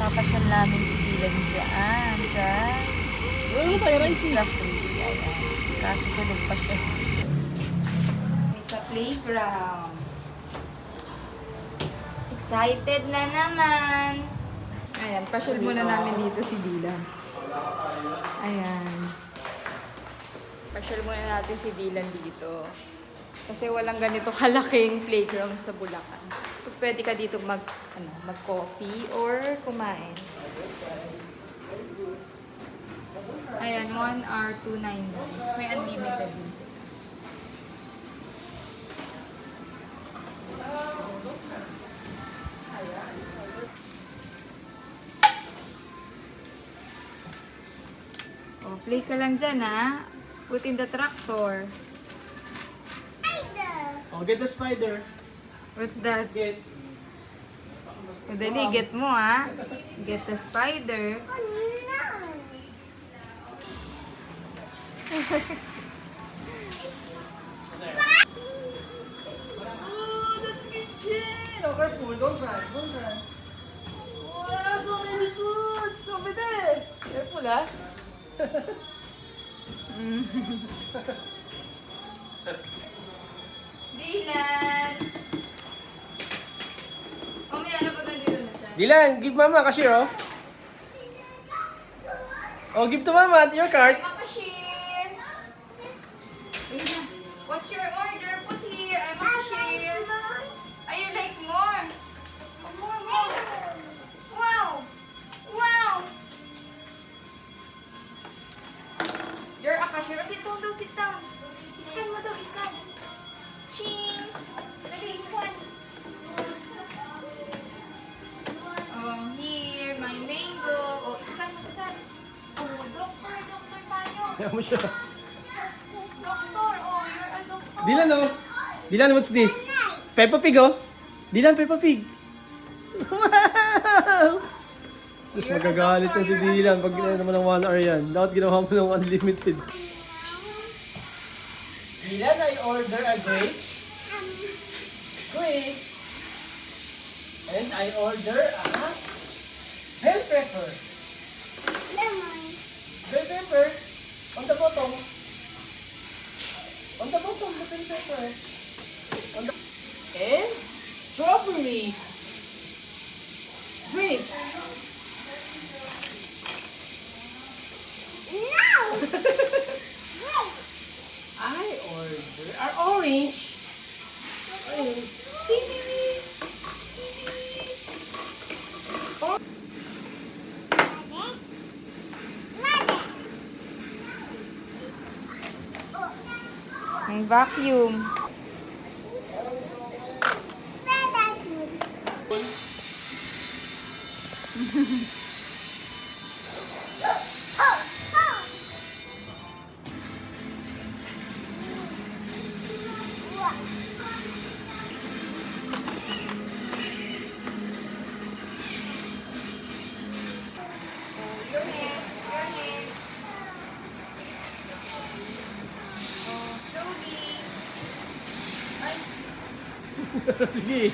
Papasyal namin si Dylan dyan sa Pista Free. Ayan. Kaso tulog pa siya. Sa playground. Excited na naman. Ayan, pasyal muna namin dito si Dylan. Ayan. Pasyal muna natin si Dylan dito. Kasi walang ganito kalaking playground sa Bulacan. Tapos pwede ka dito mag-coffee or kumain. Ayan, 1 hour, 299. May unlimited din sila. Oh, play ka lang dyan, ha? Put in the tractor. Oh, get the spider. What's that? Get. Madali, get mo, ha? Get the spider. Oh, that's kitchen. Oh, careful. Don't run. Don't run. Wow, so many foods over there. Careful, ha? Dylan! Oh, may ano pa nandito na siya? Dylan, give mama cashier, oh. Oh, give to mama your card. I'm a cashier! Dylan, what's your order? Put here. I'm a cashier. Ay, you like more? Oh, more. Wow! Wow! You're a cashier. Sit down daw, sit down. Iskan mo daw, iskan. Ching! Dali, iskan. Oh, here, my mango. Oh, iskan mo, iskan. Oh, doctor tayo. Ayaw mo siya. Doctor, oh, you're a doctor. Dylan, oh. Dylan, what's this? Peppa Pig, oh. Dylan, Peppa Pig. Wow! Tapos magagalit siya si Dylan pag ginawa naman ng 1 hour yan. Dapat ginawa mo ng unlimited. Dylan, I order a grapes. Grapes. And I order a bell pepper. Bell pepper. On the bottom. On the bottom, the bell pepper. On the... And strawberry. Grapes. I order an orange. Ayun. Ang vacuum. Your hands, your hands. Oh, slowly. Ay, Sige.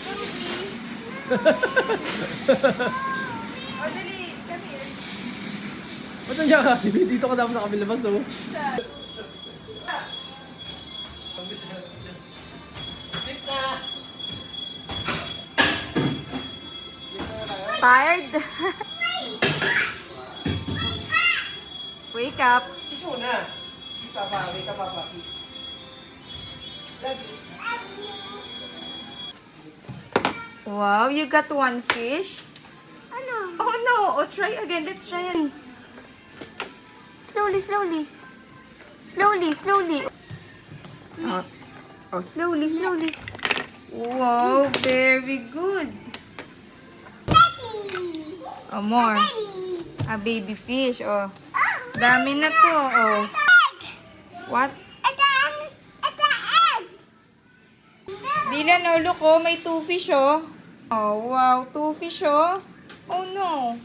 slowly. Oh, dali. Come here. Ba't nandiyan ka kasi? Dito ka dapat sa kabila bas, oh. Tired? Wake up. Kiss muna. Kiss papa. Wake up papa. Kiss. Love you. Wow, you got one fish? Oh no. Oh, try again. Let's try again. Slowly, slowly. Slowly, slowly. Oh, slowly, slowly. Wow, very good. Oh, more. A baby fish. Oh, dami na to. Oh. What? Dylan, oh, look, oh, may 2 fish, oh. Oh, wow, 2 fish, oh. Oh, no.